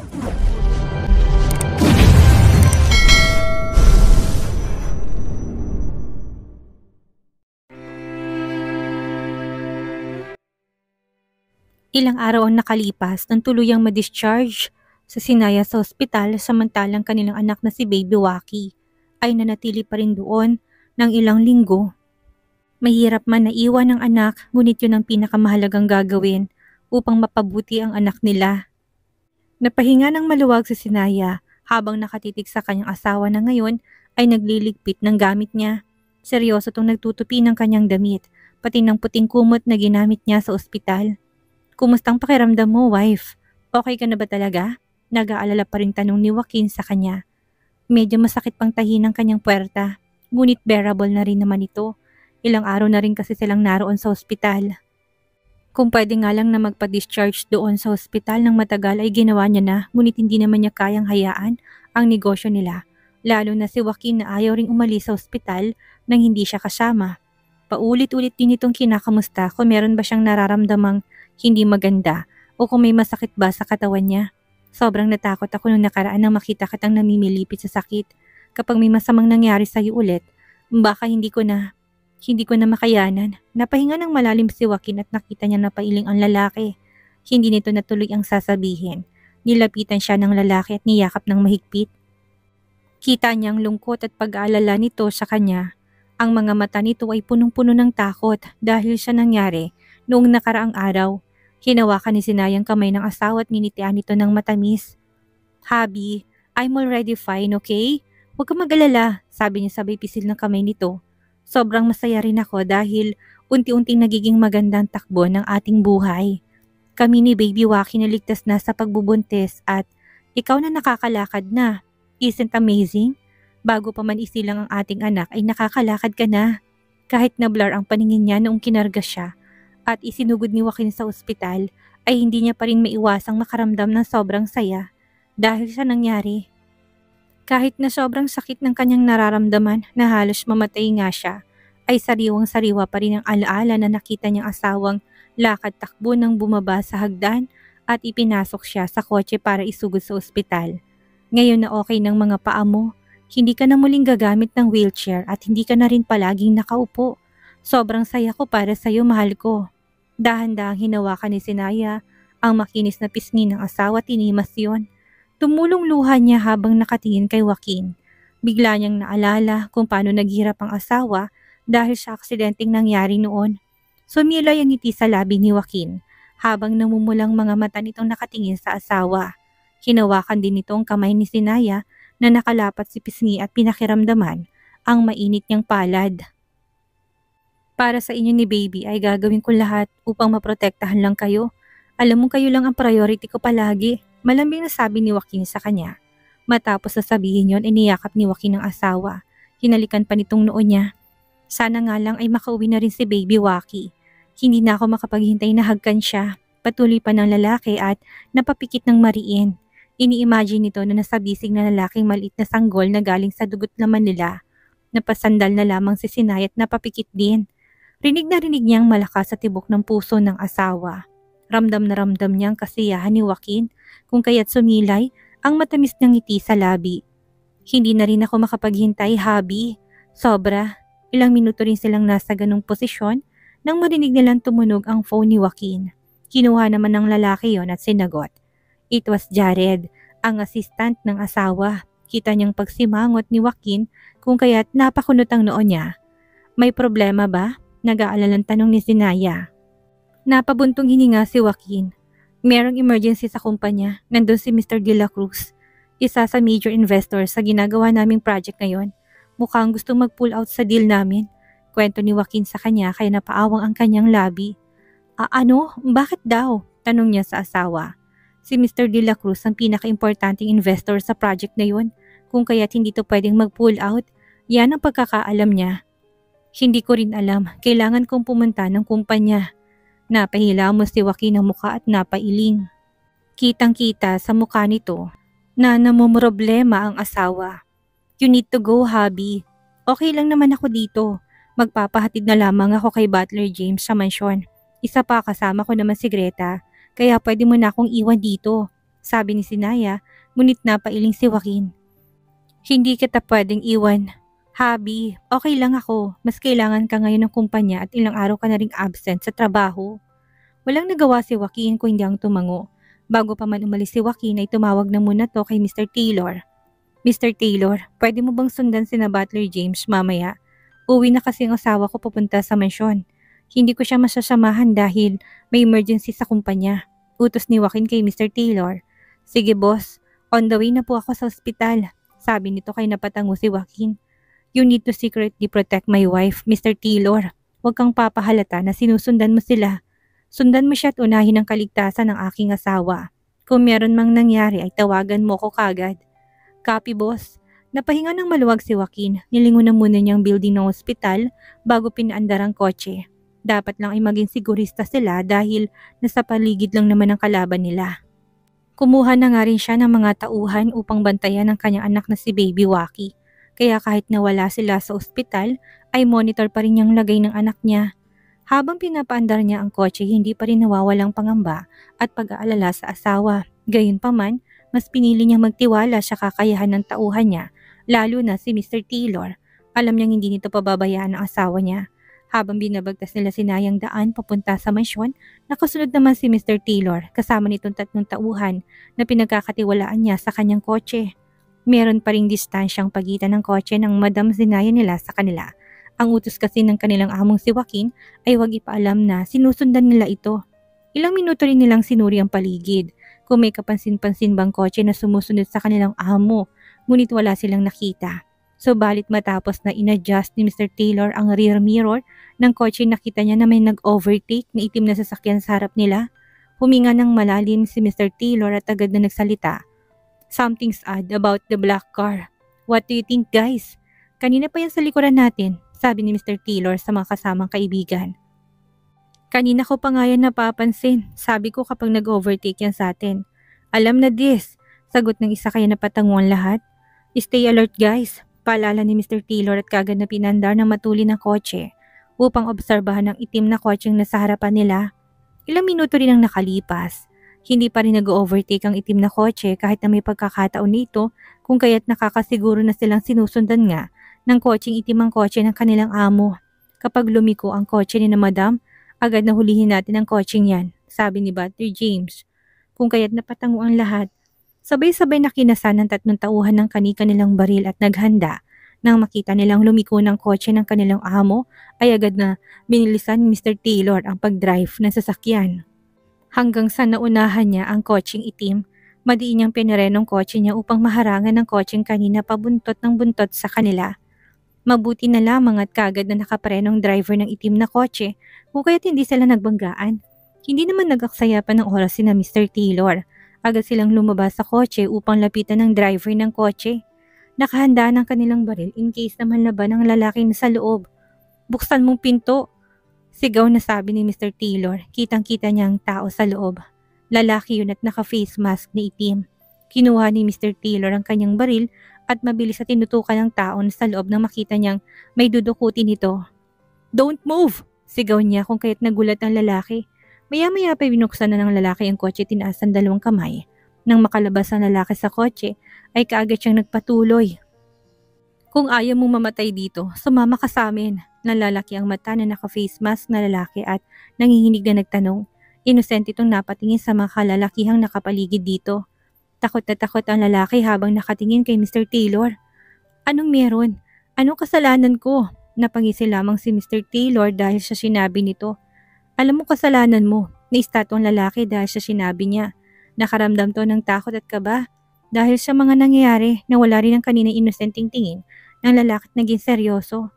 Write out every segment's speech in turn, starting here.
Ilang araw ang nakalipas nang tuluyang ma-discharge sa Sinaya sa ospital samantalang kanilang anak na si Baby Waki ay nanatili pa rin doon ng ilang linggo. Mahirap man na iwan ng anak ngunit yun ang pinakamahalagang gagawin upang mapabuti ang anak nila. Napahinga ng maluwag si Sinaya habang nakatitig sa kanyang asawa na ngayon ay nagliligpit ng gamit niya. Seryoso itong nagtutupi ng kanyang damit pati ng puting kumot na ginamit niya sa ospital. "Kumustang pakiramdam mo, wife? Okay ka na ba talaga?" Nag-aalala pa rin tanong ni Joaquin sa kanya. Medyo masakit pang tahi ng kanyang puwerta, ngunit bearable na rin naman ito. Ilang araw na rin kasi silang naroon sa ospital. Kung pwede nga lang na magpa-discharge doon sa ospital ng matagal ay ginawa niya na, ngunit hindi naman niya kayang hayaan ang negosyo nila. Lalo na si Joaquin na ayaw ring umalis sa ospital nang hindi siya kasama. Paulit-ulit din itong kinakamusta kung meron ba siyang nararamdamang hindi maganda o kung may masakit ba sa katawan niya. Sobrang natakot ako nung nakaraan nang makita kitang namimilipit sa sakit. Kapag may masamang nangyari sa iyo ulit, baka hindi ko na makayanan. Napahinga ng malalim si Joaquin at nakita niya na pailing ang lalaki. Hindi nito natuloy ang sasabihin. Nilapitan siya ng lalaki at niyakap ng mahigpit. Kita niyang lungkot at pag-aalala nito sa kanya. Ang mga mata nito ay punong-puno ng takot dahil sa nangyari noong nakaraang araw. Hinawakan ni Sinayang kamay ng asawa at ninitian nito ng matamis. "Habi, I'm already fine, okay? Huwag kang mag-alala," sabi niya sabay pisil ng kamay nito. "Sobrang masaya rin ako dahil unti-unting nagiging magandang takbo ng ating buhay. Kami ni Baby Waki naligtas na sa pagbubuntis at ikaw na nakakalakad na. Isn't amazing? Bago pa man isilang ang ating anak ay nakakalakad ka na." Kahit na-blur ang paningin niya noong kinarga siya at isinugod ni Joaquin sa ospital, ay hindi niya pa rin maiwasang makaramdam ng sobrang saya dahil sa nangyari. Kahit na sobrang sakit ng kanyang nararamdaman na halos mamatay nga siya, ay sariwang-sariwa pa rin ang alaala na nakita niyang asawang lakad-takbo nang bumaba sa hagdan at ipinasok siya sa kotse para isugod sa ospital. Ngayon na okay ng mga paa mo, hindi ka na muling gagamit ng wheelchair at hindi ka na rin palaging nakaupo. Sobrang saya ko para sa iyo, mahal ko. Dahan-dahang hinawakan ni Sinaya ang makinis na pisngi ng asawa at inimas yon. Tumulong luha niya habang nakatingin kay Joaquin. Bigla niyang naalala kung paano naghirap ang asawa dahil sa aksidenteng nangyari noon. Sumilay ang ngiti sa labi ni Joaquin habang namumulang mga mata nitong nakatingin sa asawa. Hinawakan din nito ang kamay ni Sinaya na nakalapat si pisngi at pinakiramdaman ang mainit niyang palad. "Para sa inyo ni Baby ay gagawin ko lahat upang maprotektahan lang kayo. Alam mo kayo lang ang priority ko palagi," malambing na sabi ni Joaquin sa kanya. Matapos sasabihin yon, iniyakap ni Joaquin ang asawa. Hinalikan pa nitong noo niya. Sana nga lang ay makauwi na rin si Baby Waki. Hindi na ako makapaghintay na hagkan siya. Patuloy pa ng lalaki at napapikit ng mariin. Ini-imagine nito na nasa bisig na lalaking maliit na sanggol na galing sa dugot naman nila. Napasandal na lamang si Sinay at napapikit din. Rinig na rinig niyang malakas sa tibok ng puso ng asawa. Ramdam na ramdam niyang kasiyahan ni Joaquin kung kaya't sumilay ang matamis ng ngiti sa labi. "Hindi na rin ako makapaghintay, Habi. Sobra." Ilang minuto rin silang nasa ganung posisyon nang marinig nilang tumunog ang phone ni Joaquin. Kinuha naman ng lalaki yon at sinagot. It was Jared, ang assistant ng asawa. Kita niyang pagsimangot ni Joaquin kung kaya't napakunot ang noo niya. "May problema ba?" Nag-aalalang tanong ni Sinaya. Napabuntong hininga si Joaquin. "Merong emergency sa kumpanya. Nandun si Mr. De La Cruz, isa sa major investor sa ginagawa naming project ngayon. Mukhang gustong mag-pull out sa deal namin." Kwento ni Joaquin sa kanya kaya napaawang ang kanyang labi. Ano? Bakit daw?" Tanong niya sa asawa. Si Mr. De La Cruz ang pinaka-importanting investor sa project na yun. Kung kaya't hindi to pwedeng mag-pull out, yan ang pagkakaalam niya. "Hindi ko rin alam. Kailangan kong pumunta ng kumpanya." Napahila mo si Joaquin ng muka at napailing. Kitang-kita sa mukha nito na namumroblema ang asawa. "You need to go, Habi. Okay lang naman ako dito. Magpapahatid na lamang ako kay Butler James sa mansyon. Isa pa kasama ko naman si Greta, kaya pwede mo na akong iwan dito." sabi ni Sinaya, ngunit napailing si Joaquin. Hindi kita pwedeng iwan. Habi, okay lang ako. Mas kailangan ka ngayon ng kumpanya at ilang araw ka na ring absent sa trabaho. Walang nagawa si Joaquin kung hindi ang tumango. Bago pa man umalis si Joaquin ay tumawag na muna to kay Mr. Taylor. Mr. Taylor, pwede mo bang sundan sina Butler James mamaya? Uwi na kasi ang asawa ko pupunta sa mansyon. Hindi ko siya masasamahan dahil may emergency sa kumpanya. Utos ni Joaquin kay Mr. Taylor. Sige boss, on the way na po ako sa ospital. Sabi nito kay napatango si Joaquin. You need to secretly protect my wife, Mr. Taylor. Huwag kang papahalata na sinusundan mo sila. Sundan mo siya at unahin ang kaligtasan ng aking asawa. Kung meron mang nangyari ay tawagan mo ko kagad. Copy boss. Napahinga ng maluwag si Joaquin. Nilingon na muna niyang building ng ospital bago pinaandar ang kotse. Dapat lang ay maging sigurista sila dahil nasa paligid lang naman ang kalaban nila. Kumuha na nga rin siya ng mga tauhan upang bantayan ang kanyang anak na si Baby Waki. Kaya kahit nawala sila sa ospital, ay monitor pa rin niyang lagay ng anak niya. Habang pinapaandar niya ang kotse, hindi pa rin nawawalang pangamba at pag-aalala sa asawa. Gayunpaman, mas pinili niyang magtiwala sa kakayahan ng tauhan niya, lalo na si Mr. Taylor. Alam niyang hindi nito pababayaan ang asawa niya. Habang binabagtas nila Sinayang daan papunta sa mansyon, nakasunod naman si Mr. Taylor kasama nitong 3 tauhan na pinagkakatiwalaan niya sa kanyang kotse. Meron pa ring distansyang pagitan ng kotse ng Madam Sinaya nila sa kanila. Ang utos kasi ng kanilang among si Joaquin ay huwag ipaalam na sinusundan nila ito. Ilang minuto rin nilang sinuri ang paligid kung may kapansin-pansin bang kotse na sumusunod sa kanilang amo, ngunit wala silang nakita. Subalit matapos na inadjust ni Mr. Taylor ang rear mirror ng kotse, nakita niya na may nag-overtake na itim na sasakyan sa harap nila. Huminga ng malalim si Mr. Taylor at agad na nagsalita. Something's odd about the black car. What do you think guys? Kanina pa yan sa likuran natin, sabi ni Mr. Taylor sa mga kasamang kaibigan. Kanina ko pa nga yan napapansin, sabi ko kapag nag-overtake yan sa atin. Alam na this, sagot ng isa kaya napatanguan lahat. Stay alert guys, paalala ni Mr. Taylor at kagad na pinandar ng matuli ng kotse upang obserbahan ang itim na kotseng nasa harapan nila. Ilang minuto rin ang nakalipas. Hindi pa rin nag-overtake ang itim na kotse kahit na may pagkakataon nito kung kaya't nakakasiguro na silang sinusundan nga ng kotseng itim ang kotse ng kanilang amo. Kapag lumiko ang kotse ni na Madam, agad na hulihin natin ang kotseng yan, sabi ni Butler James. Kung kaya't napatango ang lahat, sabay-sabay na kinasan ng 3 tauhan ng kani-kanilang baril at naghanda. Nang makita nilang lumiko ng kotse ng kanilang amo, ay agad na binilisan ni Mr. Taylor ang pag-drive ng sasakyan. Hanggang sa naunahan niya ang kotseng itim, madiin niyang pinarenong kotse niya upang maharangan ng kotseng kanina pabuntot ng buntot sa kanila. Mabuti na lamang at kagad na nakaparenong driver ng itim na kotse kung kaya't hindi sila nagbanggaan. Hindi naman nag-aksaya pa ng oras sina Mr. Taylor. Agad silang lumabas sa kotse upang lapitan ng driver ng kotse. Nakahanda ng kanilang baril in case naman laban ang lalaki na sa loob. Buksan mong pinto, sigaw na sabi ni Mr. Taylor. Kitang-kita niya ang tao sa loob. Lalaki yun at naka-face mask na itim. Kinuha ni Mr. Taylor ang kanyang baril at mabilis na tinutukan ng taon sa loob nang makita niyang may dudukutin nito. Don't move! Sigaw niya kung kaya't nagulat ang lalaki. Maya-maya pa binuksan na ng lalaki ang kotse, tinaas ang 2 kamay. Nang makalabas ang lalaki sa kotse, ay kaagad siyang nagpatuloy. Kung ayaw mong mamatay dito, sumama ka sa amin. Nalalaki ang mata na naka-face mask na lalaki at nanginginig na nagtanong. Inosente itong napatingin sa mga kalalakihang nakapaligid dito. Takot na takot ang lalaki habang nakatingin kay Mr. Taylor. Anong meron? Anong kasalanan ko? Napangisi lamang si Mr. Taylor dahil sa sinabi nito. Alam mo kasalanan mo, naistatong lalaki dahil sa sinabi niya. Nakaramdam to ng takot at kaba dahil sa mga nangyayari na wala rin ang kaninang inosenteng tingin ng lalaki at naging seryoso.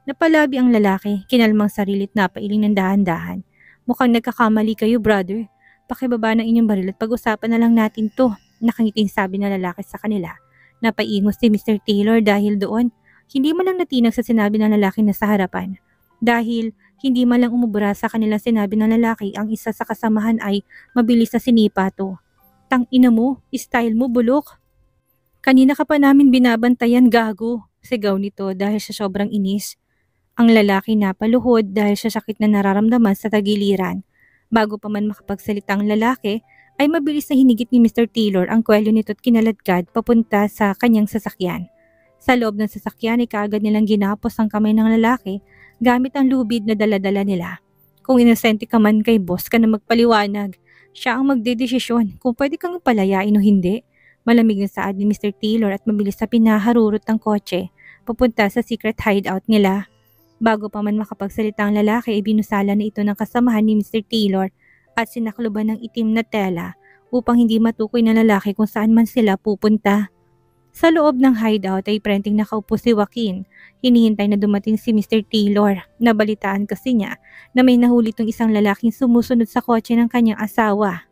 Napalabi ang lalaki, kinalmang sarilit na pailing ng dahan-dahan. Mukhang nagkakamali kayo brother. Pakibaba ng inyong baril at pag-usapan na lang natin to. Nakangiting sabi ng lalaki sa kanila. Napaingos si Mr. Taylor dahil doon, hindi man lang natinag sa sinabi ng lalaki na sa harapan. Dahil hindi man lang umubra sa kanilang sinabi ng lalaki, ang isa sa kasamahan ay mabilis na sinipa to. Tang ina mo, style mo bulok. Kanina ka pa namin binabantayan gago, sigaw nito dahil sa sobrang inis. Ang lalaki napaluhod dahil sa sakit na nararamdaman sa tagiliran. Bago pa man makapagsalita ang lalaki, ay mabilis na hinigit ni Mr. Taylor ang kwelyo nito at kinaladkad papunta sa kanyang sasakyan. Sa loob ng sasakyan ay kaagad nilang ginapos ang kamay ng lalaki gamit ang lubid na daladala nila. Kung inosente ka man kay boss ka na magpaliwanag, siya ang magdedesisyon kung pwede kang palayain o hindi. Malamig na saad ni Mr. Taylor at mabilis na pinaharurot ang kotse papunta sa secret hideout nila. Bago pa man makapagsalita ang lalaki ay binusala na ito ng kasamahan ni Mr. Taylor at sinakluban ng itim na tela upang hindi matukoy ng lalaki kung saan man sila pupunta. Sa loob ng hideout ay prenteng nakaupo si Joaquin. Hinihintay na dumating si Mr. Taylor. Nabalitaan kasi niya na may nahuli itong isang lalaking sumusunod sa kotse ng kanyang asawa.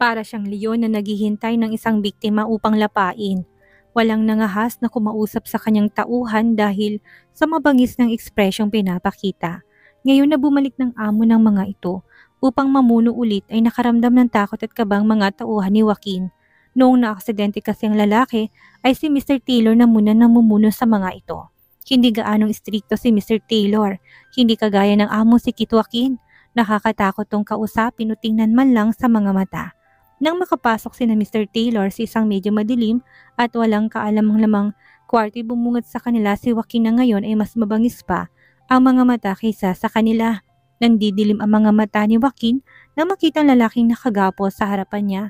Para siyang leon na naghihintay ng isang biktima upang lapain. Walang nangahas na kumausap sa kanyang tauhan dahil sa mabangis ng ekspresyong pinapakita. Ngayon na bumalik ng amo ng mga ito upang mamuno ulit ay nakaramdam ng takot at kabang mga tauhan ni Joaquin. Noong naaksidente kasi ang lalaki ay si Mr. Taylor na muna namumuno sa mga ito. Hindi gaanong istrikto si Mr. Taylor, hindi kagaya ng amo si Kit Joaquin. Nakakatakot tong kausapin o tingnan man lang sa mga mata. Nang makapasok si na Mr. Taylor sa isang medyo madilim at walang kaalamang lamang kwarto, bumungad sa kanila si Joaquin na ngayon ay mas mabangis pa ang mga mata kaysa sa kanila. Nandidilim ang mga mata ni Joaquin na makita ang lalaking nakagapo sa harapan niya.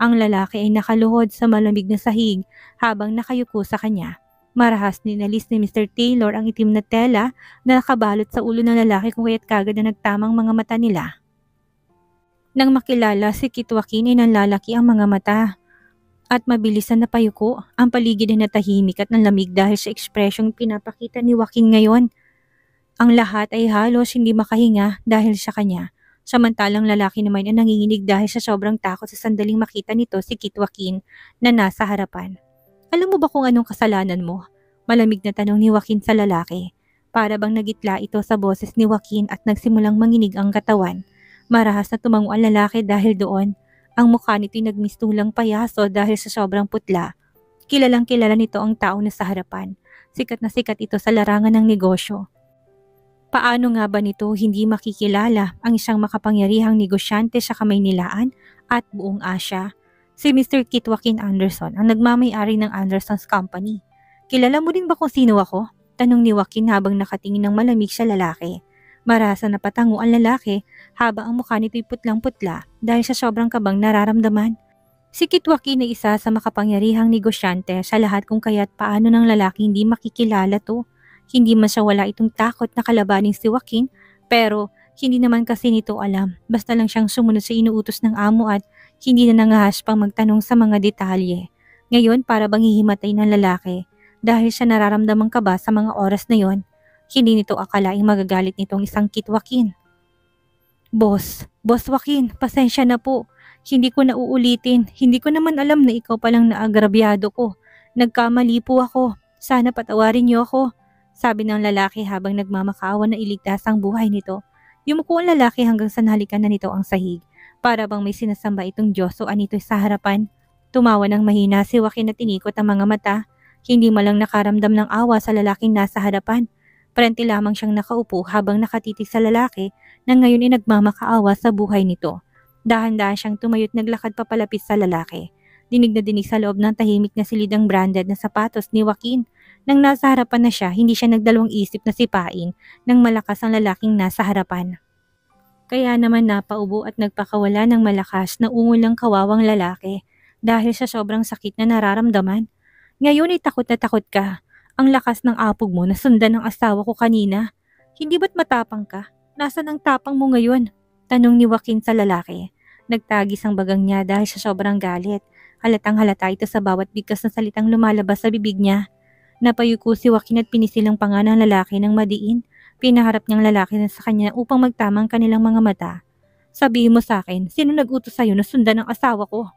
Ang lalaki ay nakaluhod sa malamig na sahig habang nakayuko sa kanya. Marahas ninalis ni Mr. Taylor ang itim na tela na nakabalot sa ulo ng lalaki kung kaya't kagad na nagtamang mga mata nila. Nang makilala si Kit Joaquin ay nanlalaki ang mga mata at mabilis na napayuko. Ang paligid ay natahimik at nanlamig dahil sa ekspresyong pinapakita ni Joaquin ngayon. Ang lahat ay halos hindi makahinga dahil sa kanya. Samantalang lalaki naman ay nanginginig dahil sa sobrang takot sa sandaling makita nito si Kit Joaquin na nasa harapan. Alam mo ba kung anong kasalanan mo? Malamig na tanong ni Joaquin sa lalaki. Para bang nagitla ito sa boses ni Joaquin at nagsimulang manginig ang katawan. Marahas na tumango ang lalaki dahil doon. Ang mukha nito'y nagmistulang payaso dahil sa sobrang putla. Kilalang kilala nito ang tao na sa harapan. Sikat na sikat ito sa larangan ng negosyo. Paano nga ba nito hindi makikilala ang isang makapangyarihang negosyante sa Kamaynilaan at buong Asya? Si Mr. Kit Joaquin Anderson ang nagmamay-ari ng Anderson's Company. Kilala mo din ba kung sino ako? Tanong ni Joaquin habang nakatingin ng malamig sa lalaki. Marasa na patango ang lalaki habang ang mukha nito'y putlang-putla dahil sa sobrang kabang nararamdaman. Si Kit Joaquin ay isa sa makapangyarihang negosyante sa lahat kung kaya't paano ng lalaki hindi makikilala to. Hindi man siya wala itong takot na kalabanin si Joaquin pero hindi naman kasi nito alam. Basta lang siyang sumunod sa inuutos ng amo at hindi na nangahas pang magtanong sa mga detalye. Ngayon para bang hihimatay ng lalaki dahil siya nararamdamang kaba sa mga oras na yon. Hindi nito akalaing magagalit nitong isang Kit Joaquin. Boss Joaquin, pasensya na po. Hindi ko na uulitin. Hindi ko naman alam na ikaw palang naagrabyado ko. Nagkamali po ako. Sana patawarin niyo ako. Sabi ng lalaki habang nagmamakaawa na iligtas ang buhay nito. Yumuko ang lalaki hanggang sa nahalikan na nito ang sahig. Para bang may sinasamba itong Diyos o anito sa harapan. Tumawa ng mahina si Joaquin at tinikot ang mga mata. Hindi malang nakaramdam ng awa sa lalaking nasa harapan. Parenti lamang siyang nakaupo habang nakatitig sa lalaki na ngayon ay nagmamakaawa sa buhay nito. Dahan-dahan siyang tumayo't naglakad papalapit sa lalaki. Dinig na dinig sa loob ng tahimik na silid ang branded na sapatos ni Joaquin. Nang nasa harapan na siya, hindi siya nagdalawang isip na sipain nang malakas ang lalaking nasa harapan. Kaya naman napaubo at nagpakawala ng malakas na ungulang kawawang lalaki dahil sa sobrang sakit na nararamdaman. Ngayon ay takot na takot ka. Ang lakas ng apog mo na sundan ng asawa ko kanina. Hindi ba't matapang ka? Nasaan ang tapang mo ngayon? Tanong ni Joaquin sa lalaki. Nagtagis ang bagang niya dahil sa sobrang galit. Halatang halata ito sa bawat bigkas na salitang lumalabas sa bibig niya. Napayuko si Joaquin at pinisil ang panga ng lalaki ng madiin. Pinaharap niyang lalaki na sa kanya upang magtamang kanilang mga mata. Sabihin mo sa akin, sino nag-utos sa'yo na sundan ang asawa ko?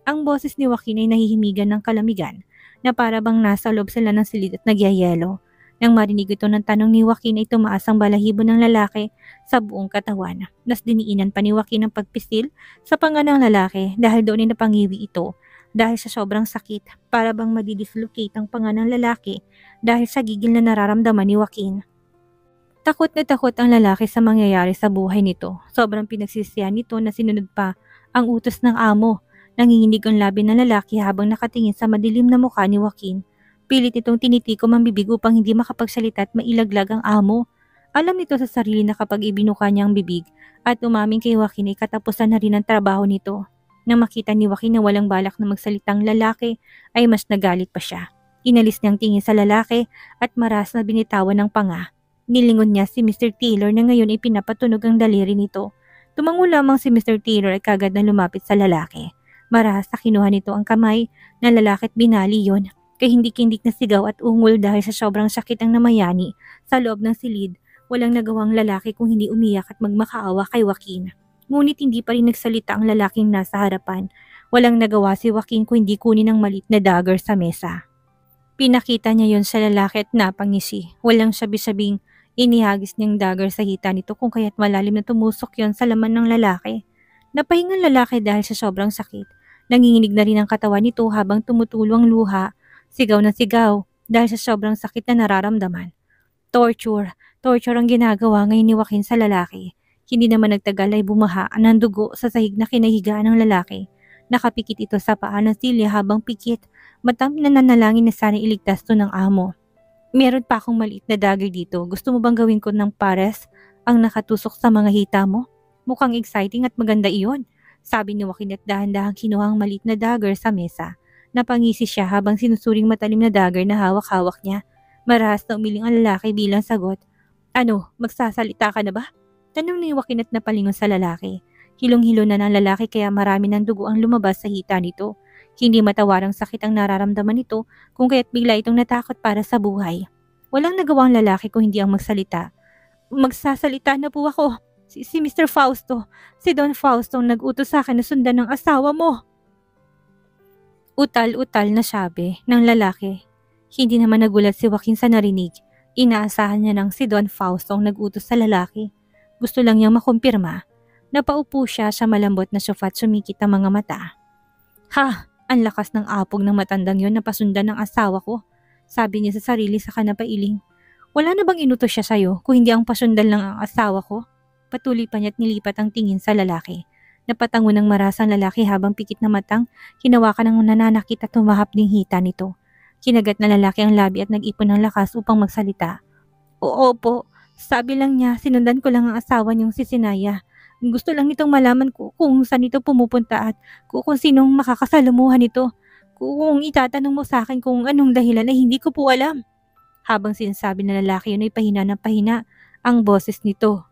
Ang boses ni Joaquin ay nahihimigan ng kalamigan na para bang nasa loob sila ng silid at nagyayelo. Nang marinig ito ng tanong ni Joaquin ay tumaas ang balahibo ng lalaki sa buong katawan. Nas diniinan pa ni Joaquin ang pagpisil sa panga ng lalaki dahil doon ay napangiwi ito dahil sa sobrang sakit para bang madidislocate ang panga ng lalaki dahil sa gigil na nararamdaman ni Joaquin. Takot na takot ang lalaki sa mangyayari sa buhay nito. Sobrang pinagsisiyan nito na sinunod pa Ang utos ng amo. Nanginginig ang labi ng lalaki habang nakatingin sa madilim na mukha ni Joaquin. Pilit itong tinitikom ang bibig upang hindi makapagsalita at mailaglag ang amo. Alam nito sa sarili na kapag ibinuka niya ang bibig at umaming kay Joaquin ay katapusan na rin ang trabaho nito. Nang makita ni Joaquin na walang balak na magsalitang lalaki ay mas nagalit pa siya. Inalis niyang tingin sa lalaki at maras na binitawan ng panga. Nilingon niya si Mr. Taylor na ngayon ay pinapatunog ang daliri nito. Tumango lamang si Mr. Taylor ay kagad na lumapit sa lalaki. Marahas na kinuha nito ang kamay ng lalaki at binali yon. Kay hindik-hindik na sigaw at ungol dahil sa sobrang sakit ang namayani sa loob ng silid. Walang nagawang lalaki kung hindi umiyak at magmakaawa kay Joaquin. Ngunit hindi pa rin nagsalita ang lalaking nasa harapan. Walang nagawa si Joaquin kung hindi kunin ang maliit na dagger sa mesa. Pinakita niya yon sa lalaki at napangisi. Walang sabi-sabing inihagis niyang dagger sa hita nito kung kaya't malalim na tumusok yon sa laman ng lalaki. Napahinga ang lalaki dahil sa sobrang sakit. Nanginginig na rin ang katawan nito habang tumutulo ang luha. Sigaw na sigaw dahil sa sobrang sakit na nararamdaman. Torture ang ginagawa ngayon ni Joaquin sa lalaki. Hindi naman nagtagal ay bumaha ng dugo sa sahig na kinahigaan ng lalaki. Nakapikit ito sa paa ng silya habang pikit. Matam na nanalangin na sana iligtas to ng amo. Meron pa akong maliit na dagger dito. Gusto mo bang gawin ko ng pares ang nakatusok sa mga hita mo? Mukhang exciting at maganda iyon. Sabi ni Joaquin at dahan-dahang kinuha ang maliit na dagger sa mesa. Napangisi siya habang sinusuring matalim na dagger na hawak-hawak niya. Marahas na umiling ang lalaki bilang sagot. Ano, magsasalita ka na ba? Tanong ni Joaquin at napalingon sa lalaki. Hilong-hilo na ng lalaki kaya marami ng dugo ang lumabas sa hita nito. Hindi matawarang sakit ang nararamdaman nito kung kaya't bigla itong natakot para sa buhay. Walang nagawang lalaki kung hindi ang magsalita. Magsasalita na po ako. Si Mr. Fausto, si Don Fausto ang nag-utos sa akin na sundan ng asawa mo. Utal-utal na sabi ng lalaki. Hindi naman nagulat si Joaquin sa narinig. Inaasahan niya nang si Don Fausto ang nag-utos sa lalaki. Gusto lang niyang makumpirma. Napaupo siya sa malambot na sofa at sumikit ang mga mata. Ha! Ang lakas ng apog ng matandang yon na pasundan ng asawa ko. Sabi niya sa sarili sa kanapailing. Wala na bang inutos siya sa'yo kung hindi ang pasundan lang ang asawa ko? Patuloy pa niya't nilipat ang tingin sa lalaki. Napatango ng marasang lalaki habang pikit na matang, hinawakan ng nananakit at humahap ding hita nito. Kinagat na lalaki ang labi at nag-ipon ng lakas upang magsalita. Oo po, sabi lang niya, sinundan ko lang ang asawa niyong si Sinaya. Gusto lang nitong malaman ko kung saan ito pumupunta at kung sinong makakasalamuhan nito. Kung itatanong mo sa akin kung anong dahilan ay hindi ko po alam. Habang sinasabi ng lalaki yun ay pahina ng pahina ang boses nito.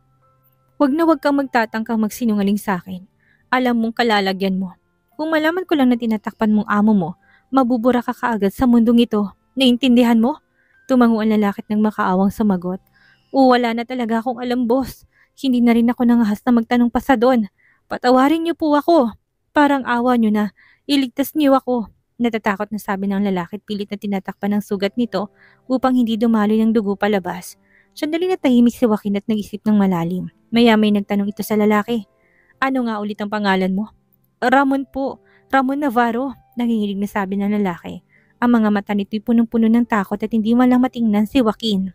Wag kang magtatangkang magsinungaling sa akin. Alam mong kalalagyan mo. Kung malaman ko lang na tinatakpan mong amo mo, mabubura ka kaagad sa mundong ito. Naintindihan mo? Tumango ang lalaki ng makaawang sumagot. Wala na talaga akong alam, boss. Hindi na rin ako nangahas na magtanong pa sa doon. Patawarin niyo po ako. Parang awa niyo na. Iligtas niyo ako. Natatakot na sabi ng lalaki at pilit na tinatakpan ng sugat nito upang hindi dumaloy ng dugo palabas. Sandali na tahimik si Joaquin at nag-isip ng malalim. Maya-may nagtanong ito sa lalaki. Ano nga ulit ang pangalan mo? Ramon po. Ramon Navarro. Nanginginig na sabi ng lalaki. Ang mga mata nito'y punong-puno ng takot at hindi man lang matingnan si Joaquin.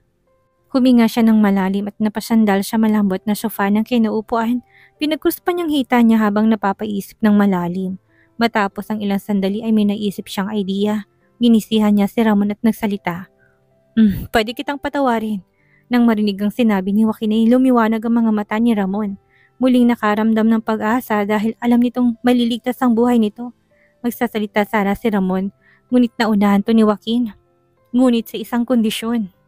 Huminga siya ng malalim at napasandal sa malambot na sofa ng kinaupuan. Pinagkuspan niyang hita niya habang napapaisip ng malalim. Matapos ang ilang sandali ay may naisip siyang idea. Ginisihan niya si Ramon at nagsalita. Pwede kitang patawarin. Nang marinig ang sinabi ni Joaquin ay lumiwanag ang mga mata ni Ramon. Muling nakaramdam ng pag-asa dahil alam nitong maliligtas ang buhay nito. Magsasalita sana si Ramon, ngunit naunahan to ni Joaquin. Ngunit sa isang kondisyon.